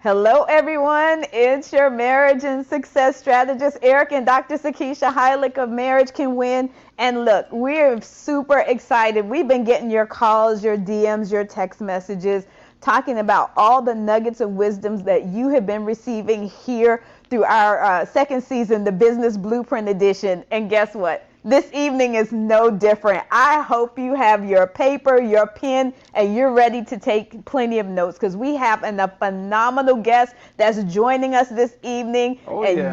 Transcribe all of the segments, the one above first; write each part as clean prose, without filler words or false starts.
Hello, everyone. It's your marriage and success strategist, Eric and Dr. Sakeisha Hylick of Marriage Can Win. And look, we're super excited. We've been getting your calls, your DMs, your text messages, talking about all the nuggets of wisdoms that you have been receiving here through our second season, the Business Blueprint Edition. And guess what? This evening is no different. I hope you have your paper, your pen, and you're ready to take plenty of notes because we have a phenomenal guest that's joining us this evening.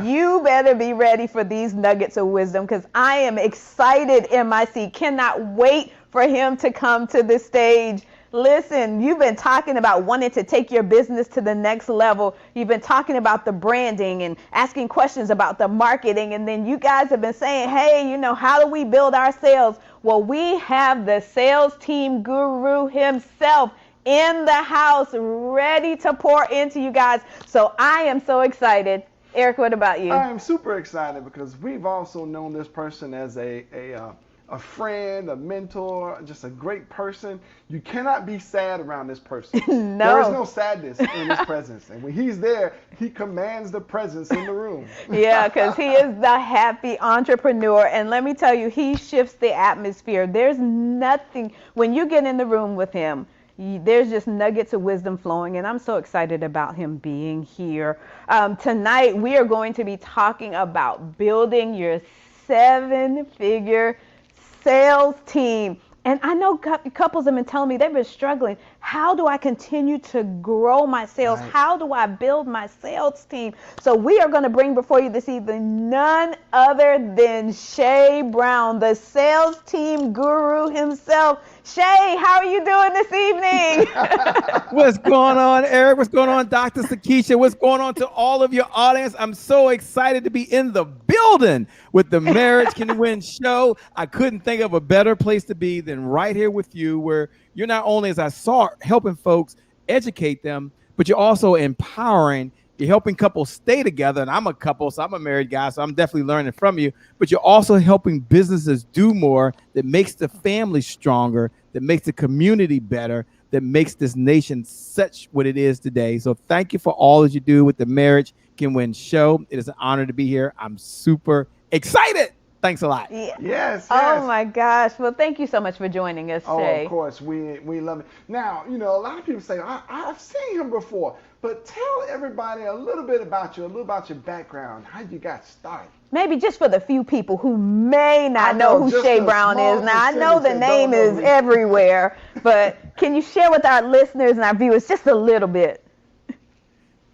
You better be ready for these nuggets of wisdom because I am excited, MIC. Cannot wait for him to come to the stage. Listen, you've been talking about wanting to take your business to the next level. You've been talking about the branding and asking questions about the marketing. And then you guys have been saying, hey, how do we build our sales? Well, we have the sales team guru himself in the house ready to pour into you guys. So I am so excited. Eric, what about you? I am super excited because we've also known this person as a friend, a mentor, just a great person. You cannot be sad around this person. No. There is no sadness in his presence. And when he's there, he commands the presence in the room. Yeah, because he is the happy entrepreneur. And let me tell you, he shifts the atmosphere. There's nothing, when you get in the room with him, there's just nuggets of wisdom flowing, and I'm so excited about him being here. Tonight, we are going to be talking about building your 7-figure sales team. And I know couples have been telling me they've been struggling. How do I continue to grow my sales? Right. How do I build my sales team? So we are going to bring before you this evening none other than Shay Brown, the sales team guru himself. Shay, how are you doing this evening? What's going on, Eric? What's going on, Dr. Sakeisha? What's going on to all of your audience? I'm so excited to be in the building with the Marriage Can Win show. I couldn't think of a better place to be than right here with you, where you're not only, as I saw, helping folks educate them, but you're also empowering. You're helping couples stay together, and I'm a couple, so I'm a married guy, so I'm definitely learning from you. But you're also helping businesses do more that makes the family stronger, that makes the community better, that makes this nation such what it is today. So thank you for all that you do with the Marriage Can Win show. It is an honor to be here. I'm super excited. Thanks a lot. Yes. Oh my gosh. Well, thank you so much for joining us, Shay. Oh, of course. We love it. Now, a lot of people say, I've seen him before, but tell everybody a little bit about you, a little about your background, how you got started. Maybe just for the few people who may not know who Shay Brown is. Now, I know the name is everywhere, but can you share with our listeners and our viewers just a little bit?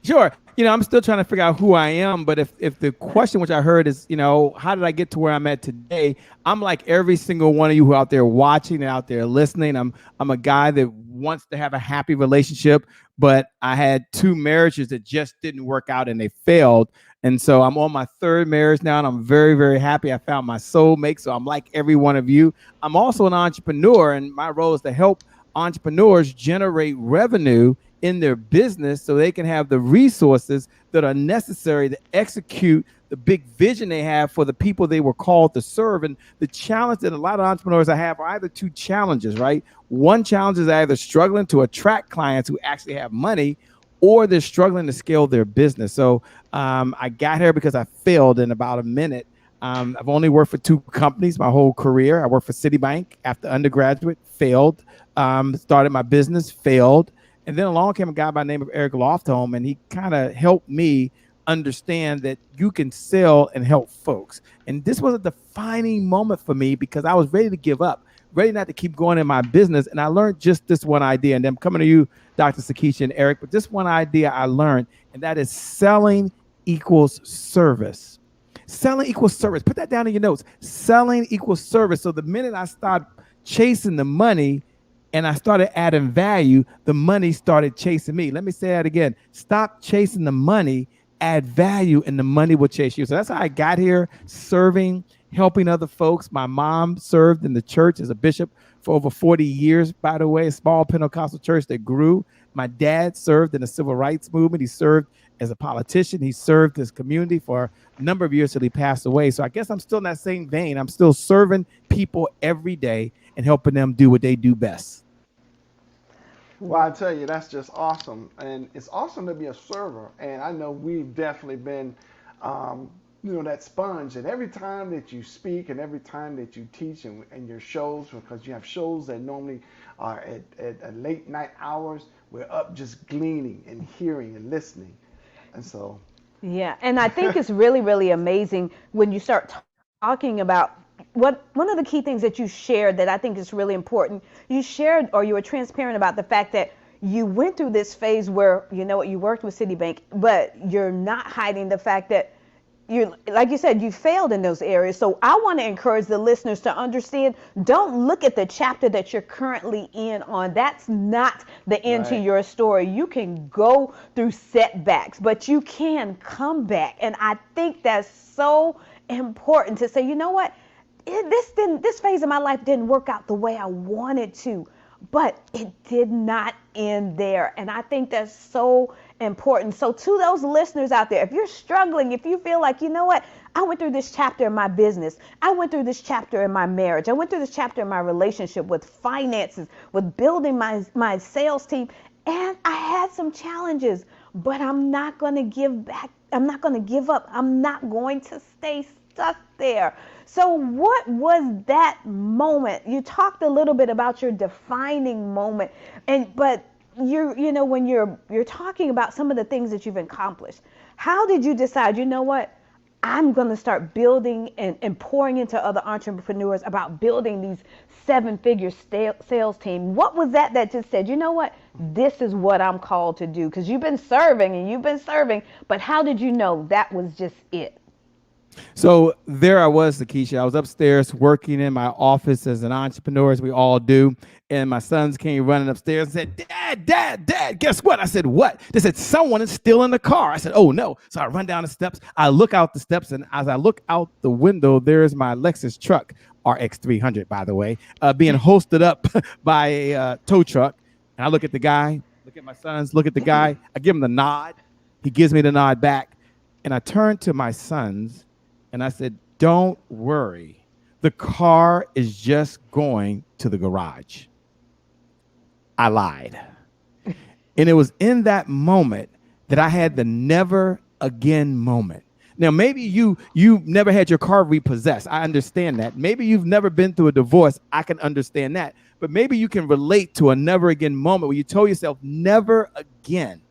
Sure. I'm still trying to figure out who I am, but if the question which I heard is, how did I get to where I'm at today? I'm like every single one of you who are out there watching and out there listening. I'm a guy that wants to have a happy relationship, but I had 2 marriages that just didn't work out and they failed. And so I'm on my 3rd marriage now, and I'm very, very happy I found my soulmate. So I'm like every one of you. I'm also an entrepreneur, and my role is to help entrepreneurs generate revenue in their business so they can have the resources that are necessary to execute the big vision they have for the people they were called to serve. And the challenge that a lot of entrepreneurs I have are either 2 challenges, right? One challenge is either struggling to attract clients who actually have money, or they're struggling to scale their business. So I got here because I failed in about a minute. I've only worked for 2 companies my whole career. I worked for Citibank after undergraduate, failed. Started my business, failed. And then along came a guy by the name of Eric Loftholm, and he kind of helped me understand that you can sell and help folks. And this was a defining moment for me because I was ready to give up, ready not to keep going in my business. And I learned just this one idea. And I'm coming to you, Dr. Sakeisha and Eric, but this one idea I learned, and that is selling equals service. Selling equals service. Put that down in your notes. Selling equals service. So the minute I started chasing the money, and I started adding value, the money started chasing me. Let me say that again. Stop chasing the money, add value, and the money will chase you. So that's how I got here, serving, helping other folks. My mom served in the church as a bishop for over 40 years, by the way, a small Pentecostal church that grew. My dad served in the civil rights movement. He served as a politician. He served his community for a number of years till he passed away. So I guess I'm still in that same vein. I'm still serving people every day and helping them do what they do best. Well, I tell you, that's just awesome, and it's awesome to be a server. And I know we've definitely been, um, that sponge. And every time that you speak, and every time that you teach, and your shows, because you have shows that normally are at late night hours, we're up just gleaning and hearing and listening, and so. Yeah, and I think it's really, really amazing when you start talking about what one of the key things that you shared that I think is really important. You shared or you were transparent about the fact that you went through this phase where you worked with Citibank, but you're not hiding the fact that you, like you said, you failed in those areas. So I want to encourage the listeners to understand, don't look at the chapter that you're currently in on. That's not the end to Right. your story. You can go through setbacks, but you can come back. And I think that's so important to say, you know what? This phase of my life didn't work out the way I wanted to, but it did not end there. And I think that's so important. So to those listeners out there, if you're struggling, if you feel like, you know what, I went through this chapter in my business, I went through this chapter in my marriage, I went through this chapter in my relationship with finances, with building my sales team, and I had some challenges, but I'm not going to give back. I'm not going to give up. I'm not going to stay stuck there. So what was that moment? You talked a little bit about your defining moment, but when you're talking about some of the things that you've accomplished, how did you decide, you know what, I'm going to start building and pouring into other entrepreneurs about building these seven-figure sales team? What was that just said, you know what, this is what I'm called to do? Because you've been serving, but how did you know that was just it? So there I was, Sakeisha. I was upstairs working in my office as an entrepreneur, as we all do. And my sons came running upstairs and said, Dad, guess what? I said, what? They said, someone is still in the car. I said, oh, no. So I run down the steps. I look out the steps. And as I look out the window, there's my Lexus truck, RX 300, by the way, being hosted up by a tow truck. And I look at the guy, look at my sons, look at the guy. I give him the nod. He gives me the nod back. And I turn to my sons and I said, don't worry. The car is just going to the garage. I lied. And it was in that moment that I had the never again moment. Now, maybe you never had your car repossessed. I understand that. Maybe you've never been through a divorce. I can understand that. But maybe you can relate to a never again moment where you told yourself, never again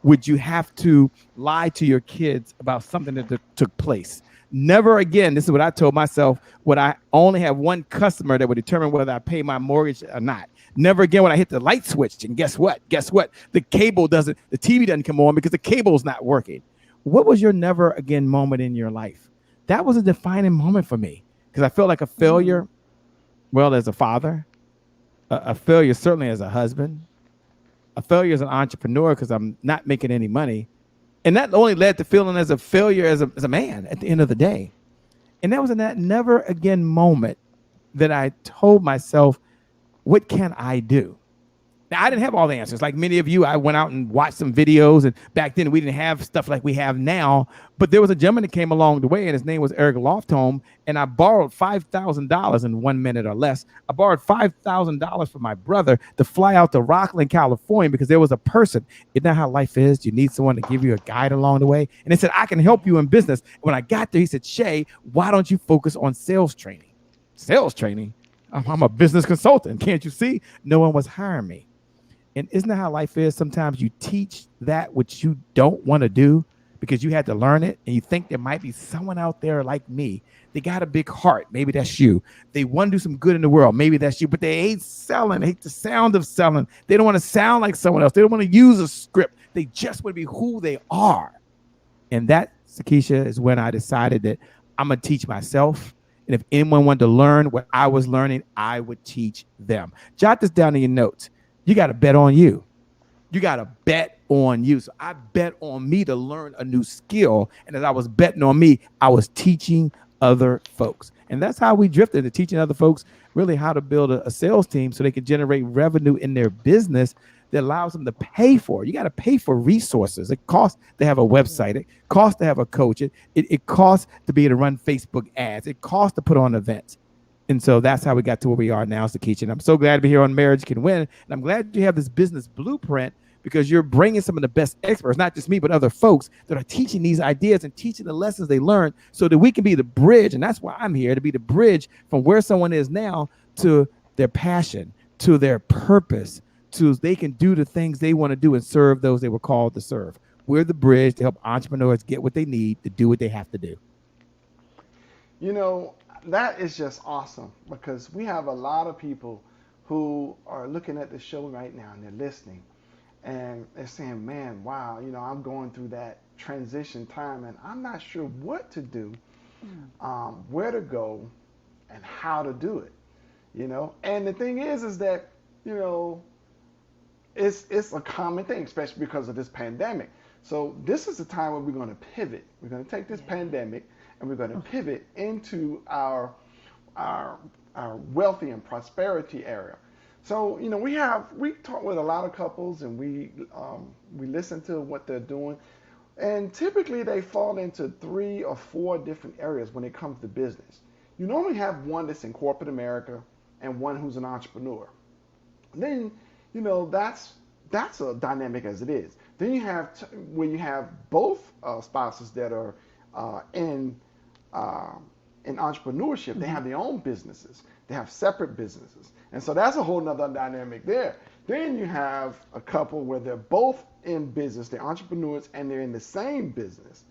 would you have to lie to your kids about something that took place. Never again, this is what I told myself, would I only have one customer that would determine whether I pay my mortgage or not. Never again would I hit the light switch and guess what? The TV doesn't come on because the cable's not working. What was your never again moment in your life? That was a defining moment for me because I felt like a failure, well, as a father, a failure certainly as a husband, a failure as an entrepreneur because I'm not making any money. And that only led to feeling as a failure as a man at the end of the day. And that was in that never again moment that I told myself, what can I do? Now, I didn't have all the answers. Like many of you, I went out and watched some videos. And back then, we didn't have stuff like we have now. But there was a gentleman that came along the way, and his name was Eric Loftholm. And I borrowed $5,000 in 1 minute or less. I borrowed $5,000 from my brother to fly out to Rockland, California, because there was a person. Isn't that how life is? You need someone to give you a guide along the way. And he said, I can help you in business. When I got there, he said, Shay, why don't you focus on sales training? Sales training? I'm a business consultant. Can't you see? No one was hiring me. And isn't that how life is? Sometimes you teach that which you don't want to do because you had to learn it. And you think there might be someone out there like me. They got a big heart. Maybe that's you. They want to do some good in the world. Maybe that's you. But they hate selling. Hate the sound of selling. They don't want to sound like someone else. They don't want to use a script. They just want to be who they are. And that, Sakeisha, is when I decided that I'm going to teach myself. And if anyone wanted to learn what I was learning, I would teach them. Jot this down in your notes. You got to bet on you. You got to bet on you. So I bet on me to learn a new skill. And as I was betting on me, I was teaching other folks. And that's how we drifted to teaching other folks really how to build a sales team so they can generate revenue in their business that allows them to pay for it. You got to pay for resources. It costs to have a website. It costs to have a coach. It costs to be able to run Facebook ads. It costs to put on events. And so that's how we got to where we are now, Sakeisha. And I'm so glad to be here on Marriage Can Win. And I'm glad you have this business blueprint because you're bringing some of the best experts, not just me, but other folks that are teaching these ideas and teaching the lessons they learned so that we can be the bridge. And that's why I'm here, to be the bridge from where someone is now to their passion, to their purpose, to they can do the things they want to do and serve those they were called to serve. We're the bridge to help entrepreneurs get what they need to do what they have to do. You know, that is just awesome because we have a lot of people who are looking at the show right now and they're listening and they're saying, man, wow, I'm going through that transition time and I'm not sure what to do, where to go, and how to do it. And the thing is that, you know, it's a common thing, especially because of this pandemic. So this is the time where we're going to pivot. We're going to take this pandemic and we're going to pivot into our wealthy and prosperity area. So we talk with a lot of couples and we listen to what they're doing, and typically they fall into 3 or 4 different areas when it comes to business. You normally have one that's in corporate America and one who's an entrepreneur. Then that's a dynamic as it is. Then you have when you have both spouses that are in entrepreneurship, they have their own businesses. They have separate businesses. And so that's a whole nother dynamic there. Then you have a couple where they're both in business, they're entrepreneurs, and they're in the same business.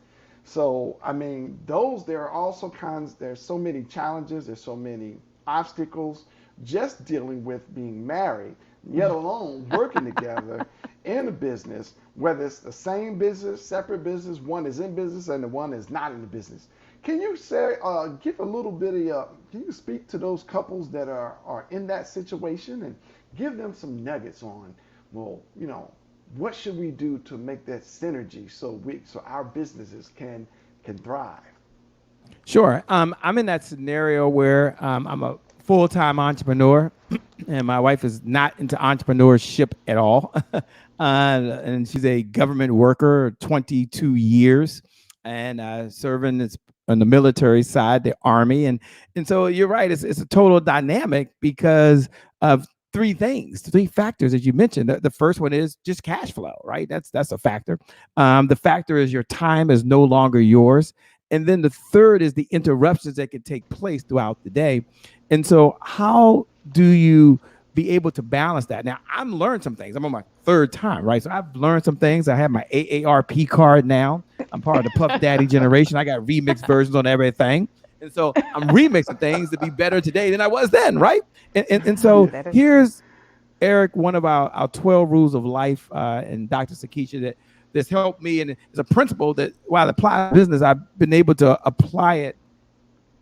So, I mean, there are also there's so many challenges, there's so many obstacles just dealing with being married, yet alone working together in a business, whether it's the same business, separate business, one is in business and the one is not in the business. Can you give a little bit can you speak to those couples that are in that situation and give them some nuggets on, well, what should we do to make that synergy so our businesses can thrive? Sure. I'm in that scenario where I'm a full-time entrepreneur and my wife is not into entrepreneurship at all. And she's a government worker, 22 years, and serving on the military side, the Army. And so you're right, it's a total dynamic because of 3 factors, as you mentioned. The first one is just cash flow, right? That's a factor. The factor is your time is no longer yours. And then the third is the interruptions that can take place throughout the day. And so how do you be able to balance that? Now, I've learned some things. I'm on my 3rd time, right? So I've learned some things. I have my AARP card now. I'm part of the Puff Daddy generation. I got remixed versions on everything. And so I'm remixing things to be better today than I was then, right? And so here's, Eric, one of our 12 rules of life, and Dr. Sakeisha, that's helped me, and it's a principle that while I apply to business, I've been able to apply it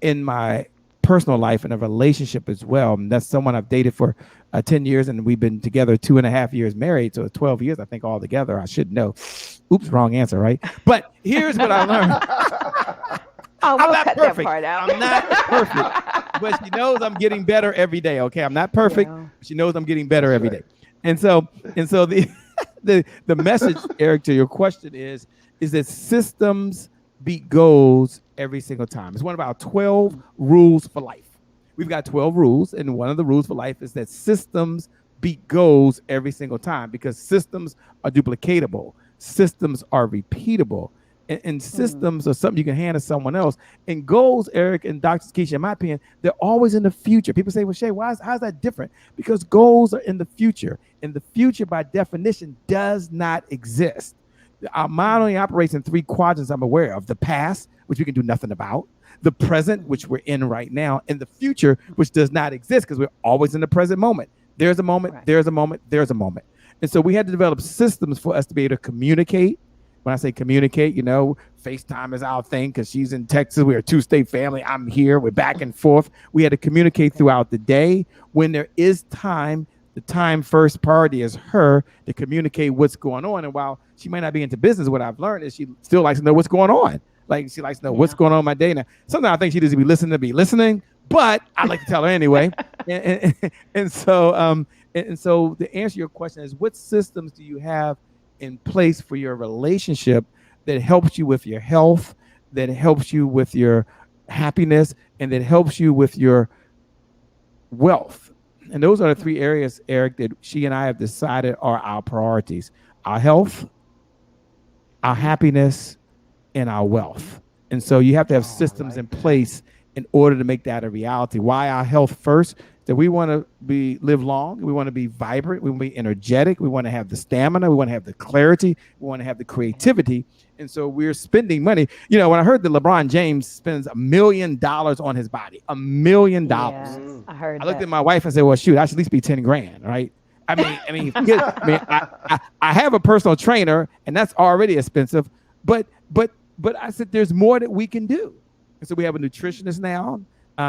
in my personal life and a relationship as well. And that's someone I've dated for 10 years, and we've been together 2.5 years married, so 12 years, I think, all together. I should know. Oops, wrong answer, right? But here's what I learned. Oh, we'll I'm not cut perfect. that part out. I'm not perfect, but she knows I'm getting better every day. Okay, I'm not perfect. Yeah. She knows I'm getting better every day. And so the message, Eric, to your question is that systems beat goals every single time. It's one of our 12 rules for life. We've got 12 rules, and one of the rules for life is that systems beat goals every single time because systems are duplicatable, systems are repeatable, and systems are something you can hand to someone else. And goals, Eric and Dr. Sakeisha, in my opinion, they're always in the future. People say, well, Shay, how's that different? Because goals are in the future, and the future, by definition, does not exist. Our mind only operates in 3 quadrants I'm aware of: the past, which we can do nothing about, the present, which we're in right now, and the future, which does not exist because we're always in the present moment. There's a moment, right. There's a moment, there's a moment. And so we had to develop systems for us to be able to communicate. When I say communicate, FaceTime is our thing because she's in Texas. We're a 2-state family. I'm here. We're back and forth. We had to communicate throughout the day. When there is time, the time first priority is her to communicate what's going on. And while she might not be into business, what I've learned is she still likes to know what's going on. Like, she likes to know what's going on in my day. Now, sometimes I think she doesn't be listening, but I like to tell her anyway. And so to answer your question is, what systems do you have in place for your relationship that helps you with your health, that helps you with your happiness, and that helps you with your wealth. And those are the three areas, Eric, that she and I have decided are our priorities: our health, our Mm-hmm. happiness, and our Mm-hmm. wealth. And so you have to have Oh, I systems in like that. place in order to make that a reality. Why our health first? That we want to live long, we want to be vibrant, we want to be energetic, we want to have the stamina, we want to have the clarity, we want to have the creativity. And so we're spending money. When I heard that LeBron James spends $1 million on his body, $1 million. Yes, Mm. I heard I looked that. at my wife and said, "Well, shoot, I should at least be 10 grand, right?" Forget. I have a personal trainer, and that's already expensive. But I said, there's more that we can do. And so we have a nutritionist now.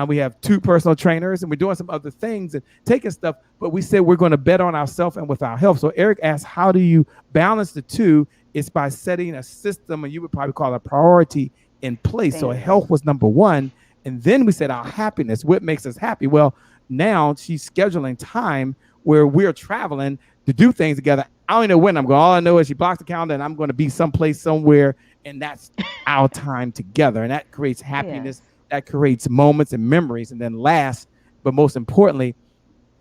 We have 2 personal trainers, and we're doing some other things and taking stuff. But we said we're going to bet on ourselves and with our health. So Eric asked, how do you balance the two? It's by setting a system, and you would probably call it a priority in place. So Thank health you. was number one. And then we said our happiness, what makes us happy? Well, now she's scheduling time where we're traveling to do things together. I don't know when I'm going. All I know is she blocks the calendar and I'm going to be someplace, somewhere. And that's our time together. And that creates happiness. Yes. That creates moments and memories. And then last, but most importantly,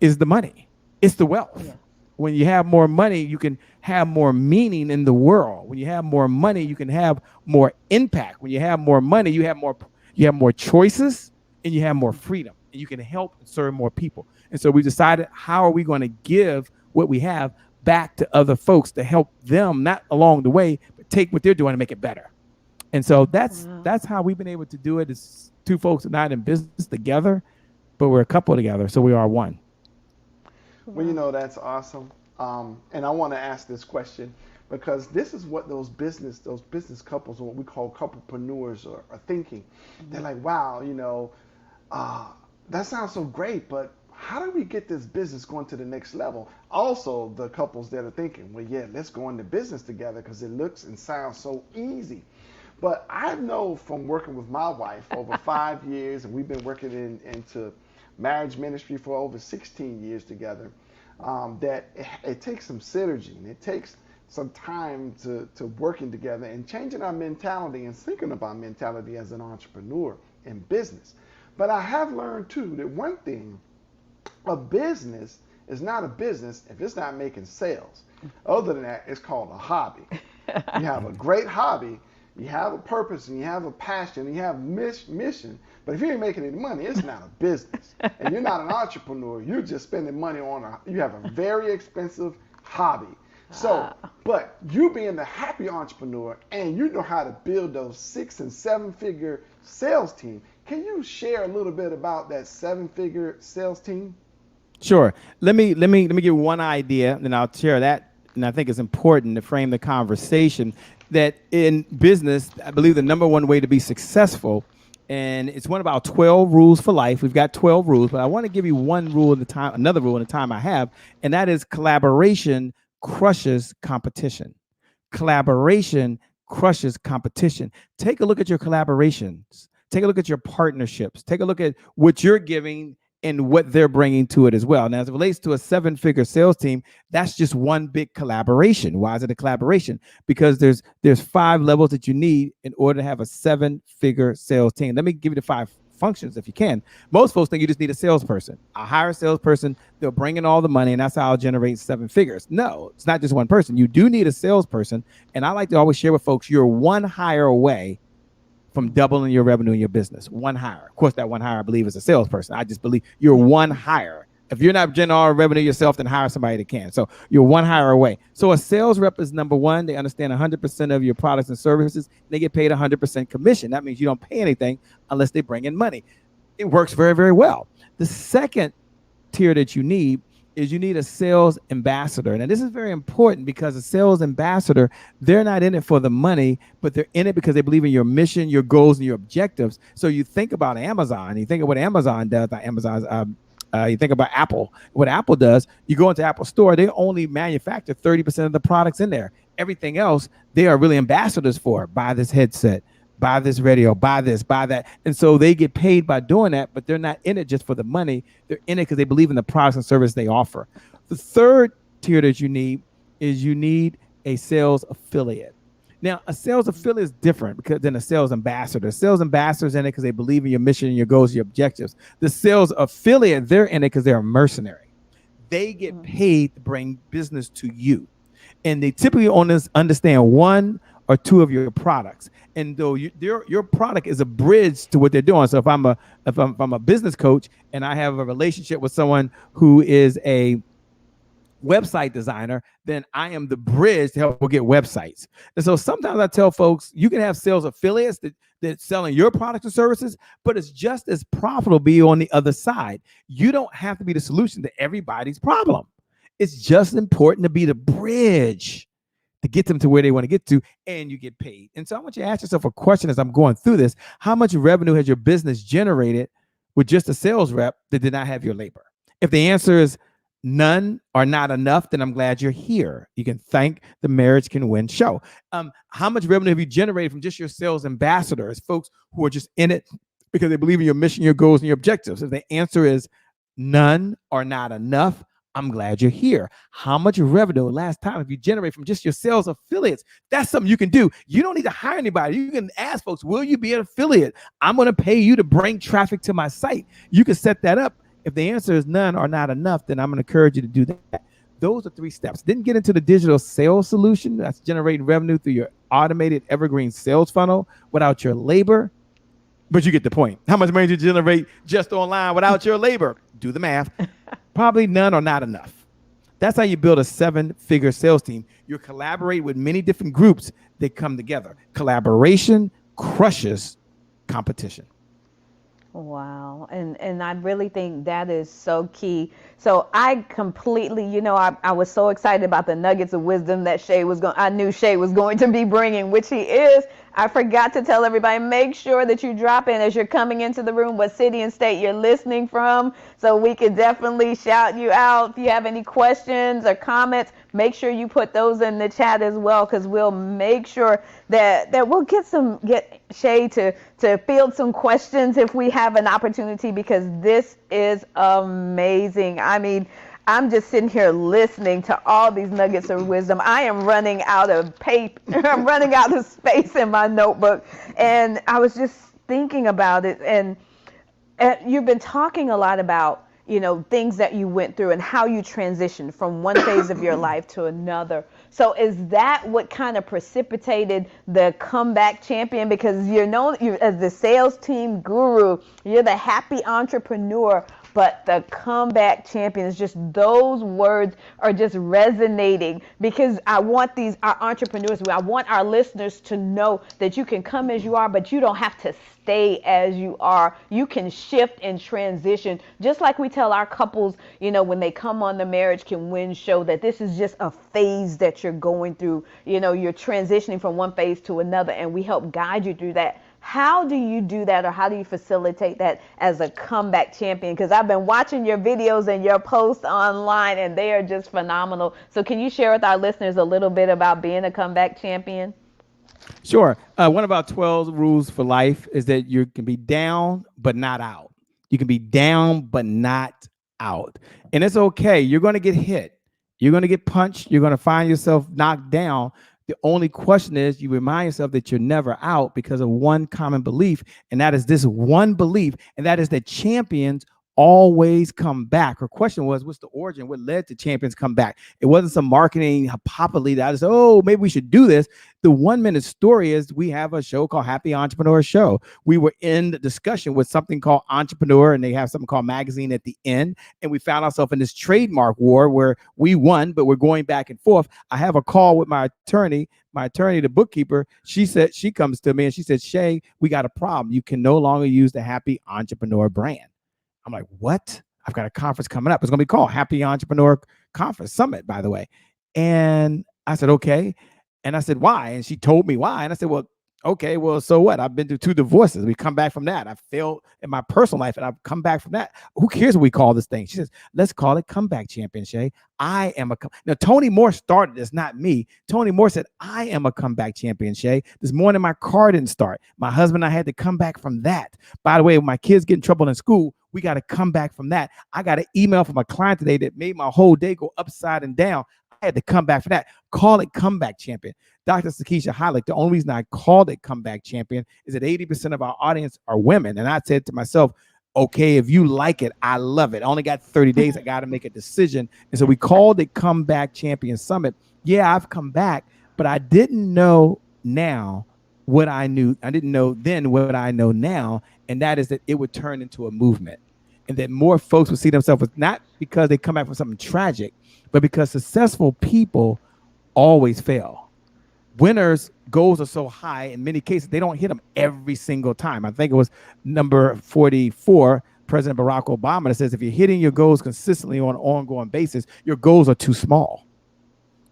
is the money. It's the wealth. Yeah. When you have more money, you can have more meaning in the world. When you have more money, you can have more impact. When you have more money, you have more choices, and you have more freedom, and you can help and serve more people. And so we decided, how are we going to give what we have back to other folks to help them, not along the way, but take what they're doing and make it better. And so that's how we've been able to do it. It's 2 folks not in business together, but we're a couple together, so we are one. Well, that's awesome. And I want to ask this question because this is what those business couples, or what we call couplepreneurs, are thinking. They're like, wow, uh, that sounds so great, but how do we get this business going to the next level? Also, the couples that are thinking, well, yeah, let's go into business together because it looks and sounds so easy. But I know from working with my wife over 5 years, and we've been working into marriage ministry for over 16 years together, that it takes some synergy and it takes some time to working together and changing our mentality and thinking about mentality as an entrepreneur in business. But I have learned too that one thing, a business is not a business if it's not making sales. Other than that, it's called a hobby. You have a great hobby, you have a purpose, and you have a passion, and you have mission. But if you ain't making any money, it's not a business. And you're not an entrepreneur. You're just spending money on you have a very expensive hobby. So, but you being the happy entrepreneur and you know how to build those 6 and 7 figure sales team, can you share a little bit about that 7-figure sales team? Sure. Let me give one idea, and then I'll share that. And I think it's important to frame the conversation that in business, I believe the number one way to be successful, and it's one of our 12 rules for life. We've got 12 rules, but I want to give you one rule at a time, another rule in the time I have, and that is collaboration crushes competition. Collaboration crushes competition. Take a look at your collaborations. Take a look at your partnerships. Take a look at what you're giving and what they're bringing to it as well. Now, as it relates to a 7-figure sales team, that's just one big collaboration. Why is it a collaboration? Because there's 5 levels that you need in order to have a 7-figure sales team. Let me give you the 5 functions if you can. Most folks think you just need a salesperson. I'll hire a salesperson, they'll bring in all the money, and that's how I'll generate 7 figures. No, it's not just one person. You do need a salesperson. And I like to always share with folks, you're one hire away from doubling your revenue in your business. One hire. Of course, that one hire, I believe, is a salesperson. I just believe you're one hire. If you're not generating revenue yourself, then hire somebody that can. So you're one hire away. So a sales rep is number one. They understand 100% of your products and services. They get paid 100% commission. That means you don't pay anything unless they bring in money. It works very, very well. The second tier that you need is you need a sales ambassador. Now, this is very important because a sales ambassador, they're not in it for the money, but they're in it because they believe in your mission, your goals, and your objectives. So you think about Amazon, you think of what Amazon does, you think about Apple. What Apple does, you go into Apple Store, they only manufacture 30% of the products in there. Everything else, they are really ambassadors for. Buy this headset, buy this radio, buy this, buy that. And so they get paid by doing that, but they're not in it just for the money. They're in it because they believe in the products and services they offer. The third tier that you need is you need a sales affiliate. Now, a sales affiliate is different because than a sales ambassador. Sales ambassadors in it because they believe in your mission, your goals, your objectives. The sales affiliate, they're in it because they're a mercenary. They get paid to bring business to you, and they typically understand one or two of your products. And though your product is a bridge to what they're doing. So if I'm a business coach and I have a relationship with someone who is a website designer, then I am the bridge to help people get websites. And so sometimes I tell folks, you can have sales affiliates that selling your products and services, but it's just as profitable to be on the other side. You don't have to be the solution to everybody's problem. It's just important to be the bridge to get them to where they want to get to, and you get paid. And so I want you to ask yourself a question as I'm going through this. How much revenue has your business generated with just a sales rep that did not have your labor? If the answer is none or not enough, then I'm glad you're here. You can thank the Marriage Can Win show. How much revenue have you generated from just your sales ambassadors, folks who are just in it because they believe in your mission, your goals, and your objectives? If the answer is none or not enough, I'm glad you're here. How much revenue last time have you generated from just your sales affiliates? That's something you can do. You don't need to hire anybody. You can ask folks, will you be an affiliate? I'm going to pay you to bring traffic to my site. You can set that up. If the answer is none or not enough, then I'm going to encourage you to do that. Those are 3 steps. Didn't get into the digital sales solution. That's generating revenue through your automated Evergreen sales funnel without your labor. But you get the point. How much money did you generate just online without your labor? Do the math. Probably none or not enough. That's how you build a 7-figure sales team. You collaborate with many different groups that come together. Collaboration crushes competition. Wow. And I really think that is so key. So I completely, I was so excited about the nuggets of wisdom that I knew Shay was going to be bringing, which he is. I forgot to tell everybody, make sure that you drop in as you're coming into the room what city and state you're listening from, so we can definitely shout you out. If you have any questions or comments, make sure you put those in the chat as well, because we'll make sure that we'll get Shay to field some questions if we have an opportunity, because this is amazing. I mean, I'm just sitting here listening to all these nuggets of wisdom. I am running out of paper. I'm running out of space in my notebook. And I was just thinking about it. And you've been talking a lot about, things that you went through and how you transitioned from one phase of your life to another. So is that what kind of precipitated the comeback champion? Because you're as the sales team guru, you're the happy entrepreneur. But the comeback champion is just, those words are just resonating, because I want our entrepreneurs, I want our listeners to know that you can come as you are, but you don't have to stay as you are. You can shift and transition, just like we tell our couples, when they come on the Marriage Can Win show, that this is just a phase that you're going through. You're transitioning from one phase to another, and we help guide you through that. How do you do that, or how do you facilitate that as a comeback champion? Because I've been watching your videos and your posts online, and they are just phenomenal. So can you share with our listeners a little bit about being a comeback champion? Sure. One of our 12 rules for life is that you can be down, but not out. You can be down, but not out. And it's okay. You're going to get hit. You're going to get punched. You're going to find yourself knocked down. The only question is, you remind yourself that you're never out because of one common belief, and that is this one belief, and that is that champions always come back. Her question was, what's the origin? What led to champions come back? It wasn't some marketing hyperbole that I just, maybe we should do this. The 1-minute story is, we have a show called Happy Entrepreneur Show. We were in the discussion with something called Entrepreneur, and they have something called Magazine at the end. And we found ourselves in this trademark war where we won, but we're going back and forth. I have a call with my attorney, the bookkeeper. She said, she comes to me and she said, Shay, we got a problem. You can no longer use the Happy Entrepreneur brand. I'm like, what? I've got a conference coming up. It's going to be called Happy Entrepreneur Conference Summit, by the way. And I said, okay. And I said, why? And she told me why. And I said, well, okay, well, so what? I've been through 2 divorces. We come back from that. I failed in my personal life, and I've come back from that. Who cares what we call this thing? She says, let's call it Comeback Champion, Shay. Now, Tony Moore started this, not me. Tony Moore said, I am a comeback champion, Shay. This morning, my car didn't start. My husband and I had to come back from that. By the way, when my kids get in trouble in school, we got to come back from that. I got an email from a client today that made my whole day go upside and down. had to come back for that. Call it comeback champion. Dr. Sakeisha Hylick, the only reason I called it comeback champion is that 80% of our audience are women. And I said to myself, okay, if you like it, I love it. I only got 30 days. I got to make a decision. And so we called it Comeback Champion Summit. Yeah, I've come back, but I didn't know now what I knew. I didn't know then what I know now. And that is that it would turn into a movement and that more folks would see themselves as not because they come back from something tragic, but because successful people always fail. Winners' goals are so high in many cases, they don't hit them every single time. I think it was number 44, President Barack Obama, that says if you're hitting your goals consistently on an ongoing basis, your goals are too small.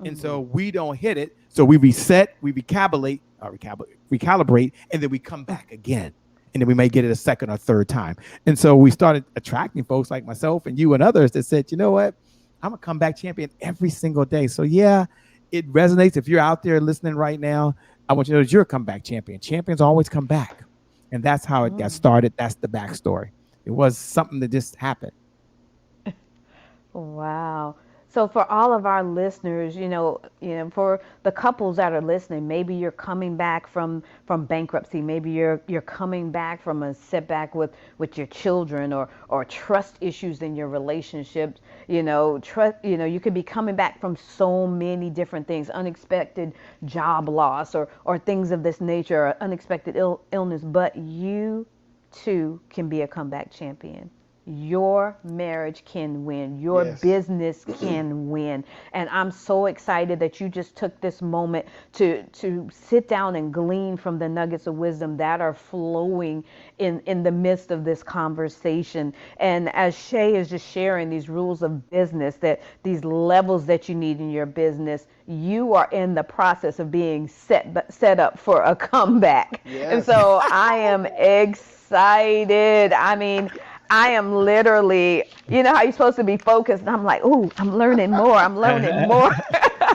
And so we don't hit it. So we reset, we recalibrate, and then we come back again. And then we may get it a second or third time. And so we started attracting folks like myself and you and others that said, you know what? I'm a comeback champion every single day. So yeah, it resonates. If you're out there listening right now, I want you to know that you're a comeback champion. Champions always come back. And that's how it got started. That's the backstory. It was something that just happened. Wow. So for all of our listeners, for the couples that are listening, maybe you're coming back from bankruptcy, maybe you're coming back from a setback with your children or trust issues in your relationships, you could be coming back from so many different things, unexpected job loss or things of this nature, or unexpected illness, but you too can be a comeback champion. Your marriage can win. Your business can win. And I'm so excited that you just took this moment to sit down and glean from the nuggets of wisdom that are flowing in the midst of this conversation. And as Shay is just sharing these rules of business, that these levels that you need in your business, you are in the process of being set up for a comeback. Yes. And so I am excited. I mean, I am literally, you know how you're supposed to be focused, and I'm like, ooh, I'm learning more. I'm learning more.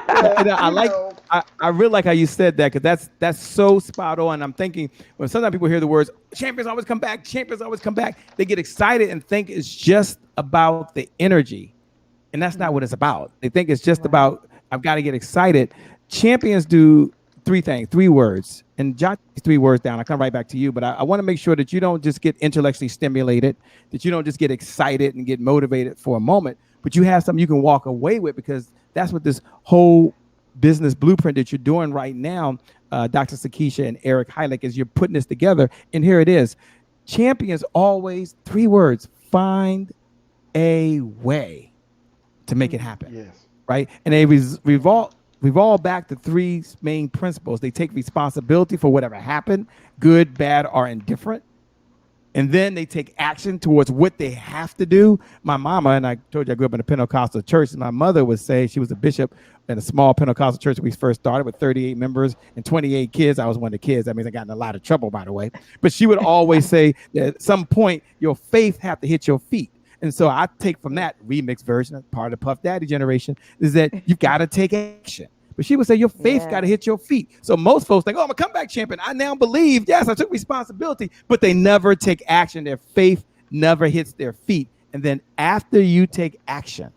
I really like how you said that, because that's so spot on. I'm thinking when sometimes people hear the words champions always come back, they get excited and think it's just about the energy. And that's not what it's about. They think it's just about, I've got to get excited. Champions do three words, and jot these 3 words down. I'll come right back to you, but I want to make sure that you don't just get intellectually stimulated, that you don't just get excited and get motivated for a moment, but you have something you can walk away with, because that's what this whole business blueprint that you're doing right now, Dr. Sakeisha and Eric Hylick, is you're putting this together. And here it is. Champions always 3 words: find a way to make it happen. Yes. Right? And they revolve back to 3 main principles. They take responsibility for whatever happened, good, bad, or indifferent. And then they take action towards what they have to do. My mama, and I told you I grew up in a Pentecostal church, and my mother would say, she was a bishop in a small Pentecostal church we first started with 38 members and 28 kids. I was one of the kids. That means I got in a lot of trouble, by the way. But she would always say that at some point, your faith have to hit your feet. And so I take from that remix version, part of the Puff Daddy generation, is that you've got to take action. But she would say your faith got to hit your feet. So most folks think, oh, I'm a comeback champion. I now believe, yes, I took responsibility, but they never take action. Their faith never hits their feet. And then after you take action,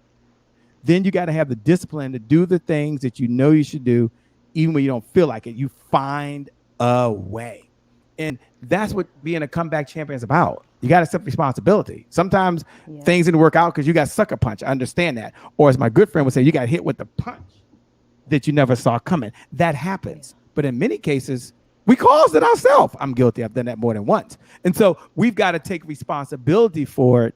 then you got to have the discipline to do the things that you know you should do, even when you don't feel like it. You find a way. And that's what being a comeback champion is about. You got to accept responsibility. Sometimes things didn't work out because you got sucker punch. I understand that. Or as my good friend would say, you got hit with the punch that you never saw coming. That happens. But in many cases, we caused it ourselves. I'm guilty. I've done that more than once. And so we've got to take responsibility for it.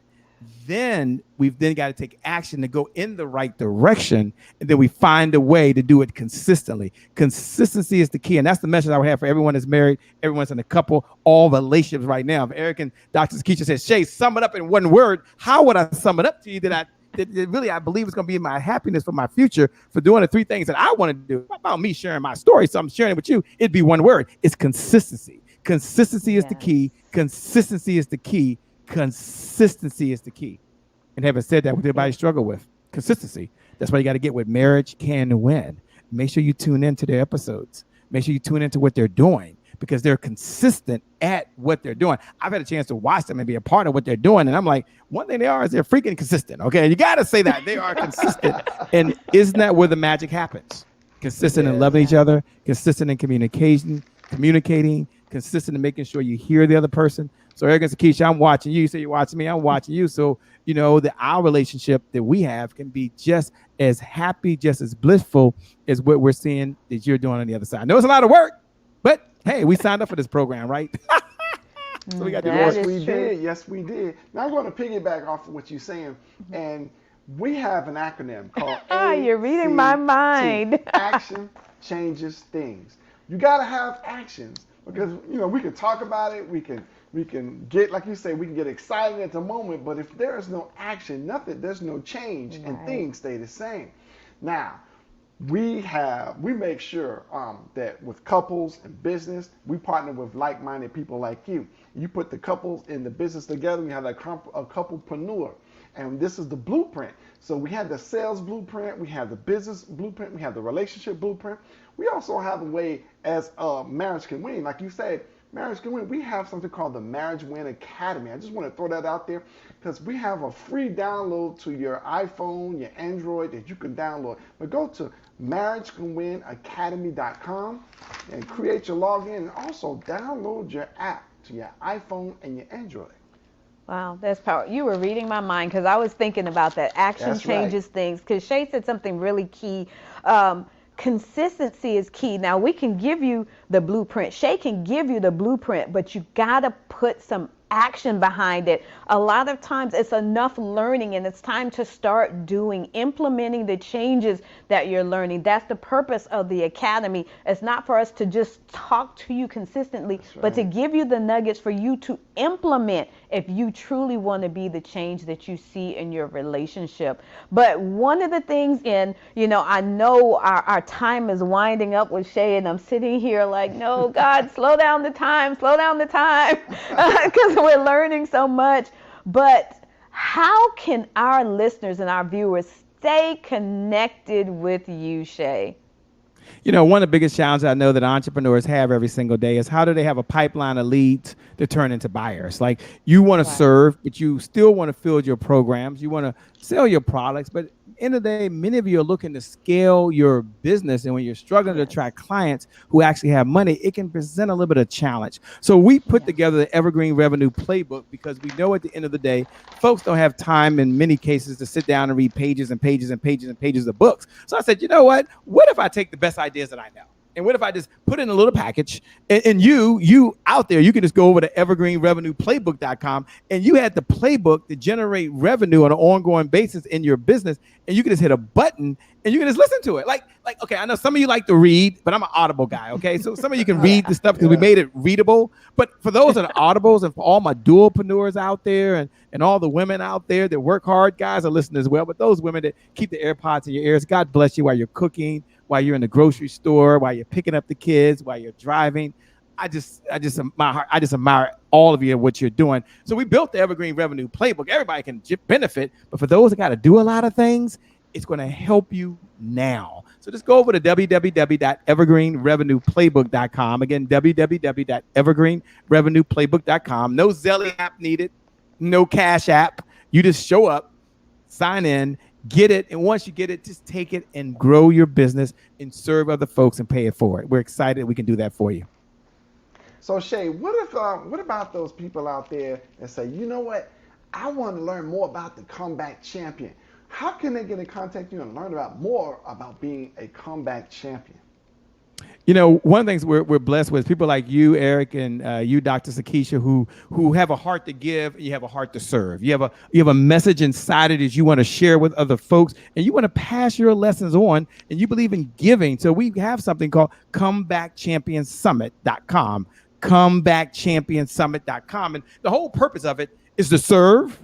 Then we've got to take action to go in the right direction. And then we find a way to do it consistently. Consistency is the key. And that's the message I would have for everyone that's married, everyone's in a couple, all relationships right now. If Eric and Dr. Sakeisha said, Shay, sum it up in one word, how would I sum it up to you that really I believe it's going to be my happiness for my future, for doing the 3 things that I want to do? Not about me sharing my story, so I'm sharing it with you. It'd be one word. It's consistency. Consistency is the key. Consistency is the key. Consistency is the key. And having said that, what everybody struggle with? Consistency. That's why you got to get with Marriage Can Win. Make sure you tune into their episodes. Make sure you tune into what they're doing, because they're consistent at what they're doing. I've had a chance to watch them and be a part of what they're doing. And I'm like, one thing they are is they're freaking consistent. Okay. You got to say that they are consistent. And isn't that where the magic happens? Consistent in loving each other, consistent in communicating, consistent in making sure you hear the other person. So Eric and Sakeisha, I'm watching you. You say you're watching me. I'm watching you. So, you know, that our relationship that we have can be just as happy, just as blissful as what we're seeing that you're doing on the other side. I know it's a lot of work, but hey, we signed up for this program, right? So we got yes, we did. Yes, we did. Now I'm going to piggyback off of what you're saying, and we have an acronym called You're reading my mind. Action changes things. You got to have actions because you know we can talk about it. We can get, like you say, we can get excited at the moment, but if there is no action, there's no change, and things stay the same. Now, we make sure that with couples and business, we partner with like-minded people like you. You put the couples in the business together, we have a couplepreneur. And this is the blueprint. So we have the sales blueprint, we have the business blueprint, we have the relationship blueprint. We also have a way as Marriage Can Win. Like you said, Marriage Can Win. We have something called the Marriage Win Academy. I just want to throw that out there because we have a free download to your iPhone, your Android that you can download. But go to marriagecanwinacademy.com and create your login and also download your app to your iPhone and your Android. Wow, that's powerful. You were reading my mind because I was thinking about that. Action changes things. Because Shay said something really key. Consistency is key. Now, we can give you the blueprint. Shay can give you the blueprint, but you got to put some action behind it. A lot of times it's enough learning and it's time to start implementing the changes that you're learning. That's the purpose of the academy. It's not for us to just talk to you consistently, but to give you the nuggets for you to implement if you truly want to be the change that you see in your relationship. But one of the things I know our time is winding up with Shay, and I'm sitting here like, no, God, slow down the time, because we're learning so much. But how can our listeners and our viewers stay connected with you, Shay? You know, one of the biggest challenges I know that entrepreneurs have every single day is how do they have a pipeline of leads to turn into buyers? Like you want to serve, but you still want to fill your programs. You want to sell your products, but end of the day, many of you are looking to scale your business. And when you're struggling to attract clients who actually have money, it can present a little bit of challenge. So we put together the Evergreen Revenue Playbook because we know at the end of the day, folks don't have time in many cases to sit down and read pages and pages and pages and pages of books. So I said, you know what if I take the best ideas that I know? And what if I just put in a little package and you out there, you can just go over to evergreenrevenueplaybook.com and you had the playbook to generate revenue on an ongoing basis in your business. And you can just hit a button and you can just listen to it. Like, okay, I know some of you like to read, but I'm an Audible guy. Okay. So some of you can read the stuff because we made it readable. But for those that are Audibles and for all my dualpreneurs out there and all the women out there that work hard, guys are listening as well. But those women that keep the AirPods in your ears, God bless you while you're cooking, while you're in the grocery store, while you're picking up the kids, while you're driving. I just admire all of you and what you're doing. So we built the Evergreen Revenue Playbook. Everybody can benefit, but for those that got to do a lot of things, it's going to help you now. So just go over to www.evergreenrevenueplaybook.com. Again, www.evergreenrevenueplaybook.com. No Zelle app needed, no Cash App. You just show up, sign in, get it, and once you get it, just take it and grow your business and serve other folks and pay it forward. We're excited we can do that for you. So Shay, what about those people out there that say, you know what, I want to learn more about the comeback champion? How can they get in contact with you and learn more about being a comeback champion? You know, one of the things we're blessed with people like you, Eric, and you, Dr. Sakeisha, who have a heart to give, and you have a heart to serve. You have a message inside it that you want to share with other folks, and you want to pass your lessons on, and you believe in giving. So we have something called comebackchampionsummit.com, comebackchampionsummit.com, and the whole purpose of it is to serve,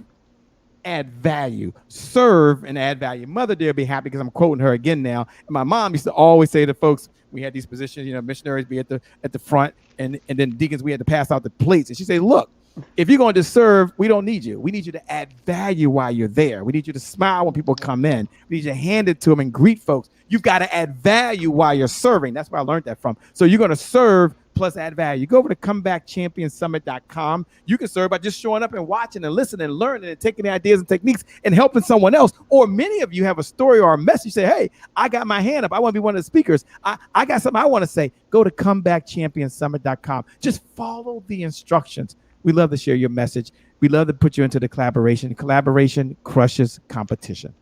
add value, serve and add value. Mother dear be happy because I'm quoting her again now. And my mom used to always say to folks, we had these positions, missionaries be at the front and then deacons, we had to pass out the plates. And she said, look, if you're going to serve, we don't need you. We need you to add value while you're there. We need you to smile when people come in. We need you to hand it to them and greet folks. You've got to add value while you're serving. That's where I learned that from. So you're going to serve plus add value. Go over to comebackchampionsummit.com. You can serve by just showing up and watching and listening and learning and taking the ideas and techniques and helping someone else. Or many of you have a story or a message. Say, hey, I got my hand up. I want to be one of the speakers. I got something I want to say. Go to comebackchampionsummit.com. Just follow the instructions. We love to share your message. We love to put you into the collaboration. Collaboration crushes competition.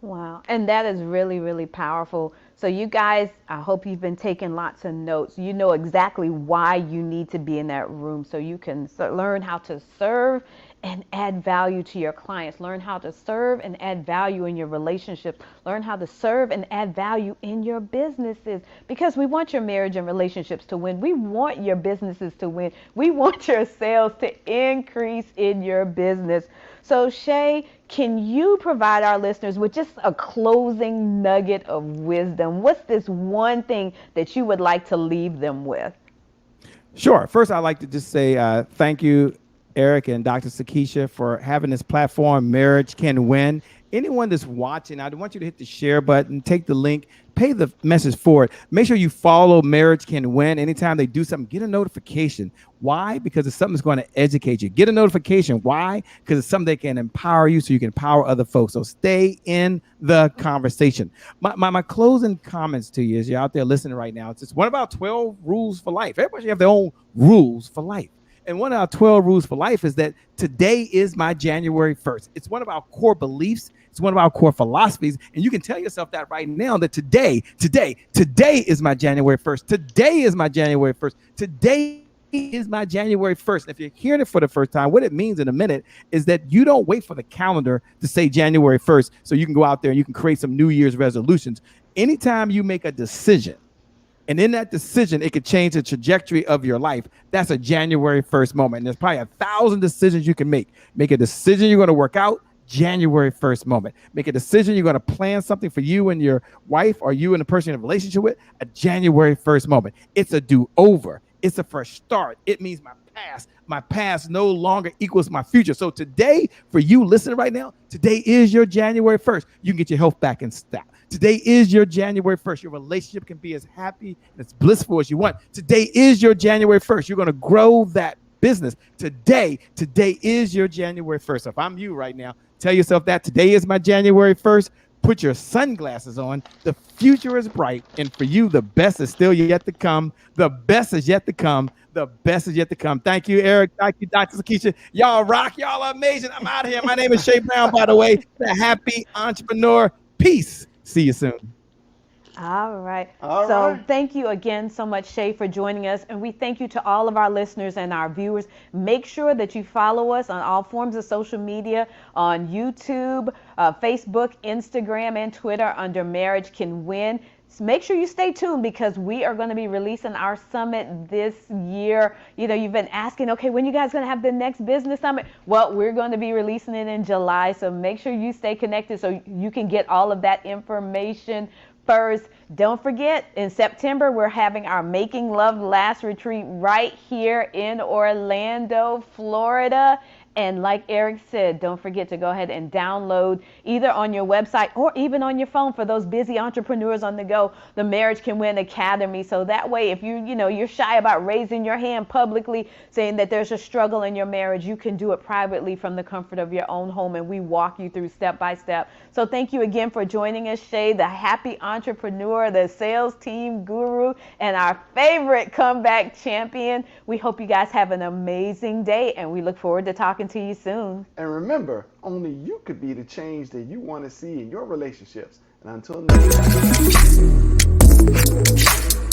Wow. And that is really, really powerful. So you guys, I hope you've been taking lots of notes. You know exactly why you need to be in that room so you can learn how to serve and add value to your clients. Learn how to serve and add value in your relationships. Learn how to serve and add value in your businesses, because we want your marriage and relationships to win. We want your businesses to win. We want your sales to increase in your business. So Shay, can you provide our listeners with just a closing nugget of wisdom? What's this one thing that you would like to leave them with? Sure. First, I'd like to just say thank you, Eric and Dr. Sakeisha, for having this platform, Marriage Can Win. Anyone that's watching, I want you to hit the share button, take the link, pay the message forward. Make sure you follow Marriage Can Win. Anytime they do something, get a notification. Why? Because it's something that's going to educate you. Get a notification. Why? Because it's something that can empower you so you can empower other folks. So stay in the conversation. My closing comments to you as you're out there listening right now, it's just one of our 12 rules for life. Everybody should have their own rules for life. And one of our 12 rules for life is that today is my January 1st. It's one of our core beliefs. It's one of our core philosophies. And you can tell yourself that right now, that today is my January 1st. Today is my January 1st. Today is my January 1st. And if you're hearing it for the first time, what it means in a minute is that you don't wait for the calendar to say January 1st so you can go out there and you can create some New Year's resolutions. Anytime you make a decision, and in that decision, it could change the trajectory of your life. That's a January 1st moment. And there's probably 1,000 decisions you can make. Make a decision you're going to work out, January 1st moment. Make a decision you're going to plan something for you and your wife or you and the person you're in a relationship with, a January 1st moment. It's a do-over. It's a fresh start. It means my past no longer equals my future. So today, for you listening right now, today is your January 1st. You can get your health back in stock. Today is your January 1st. Your relationship can be as happy and as blissful as you want. Today is your January 1st. You're going to grow that business. Today is your January 1st. So if I'm you right now, tell yourself that today is my January 1st. Put your sunglasses on. The future is bright. And for you, the best is still yet to come. The best is yet to come. The best is yet to come. Thank you, Eric. Thank you, Dr. Sakeisha. Y'all rock. Y'all are amazing. I'm out of here. My name is Shay Brown, by the way, the happy entrepreneur. Peace. See you soon. All right. So thank you again so much, Shay, for joining us. And we thank you to all of our listeners and our viewers. Make sure that you follow us on all forms of social media, on YouTube, Facebook, Instagram, and Twitter under Marriage Can Win. So make sure you stay tuned, because we are going to be releasing our summit this year. You know, you've been asking, okay, when you guys going to have the next business summit? Well, we're going to be releasing it in July. So make sure you stay connected so you can get all of that information first. Don't forget, in September, we're having our Making Love Last retreat right here in Orlando, Florida. And like Eric said, don't forget to go ahead and download either on your website or even on your phone for those busy entrepreneurs on the go, the Marriage Can Win Academy. So that way, if you're shy about raising your hand publicly saying that there's a struggle in your marriage, you can do it privately from the comfort of your own home, and we walk you through step by step. So thank you again for joining us, Shay, the happy entrepreneur, the sales team guru, and our favorite comeback champion. We hope you guys have an amazing day, and we look forward to talking to you soon. And remember, only you could be the change that you want to see in your relationships. And until next time.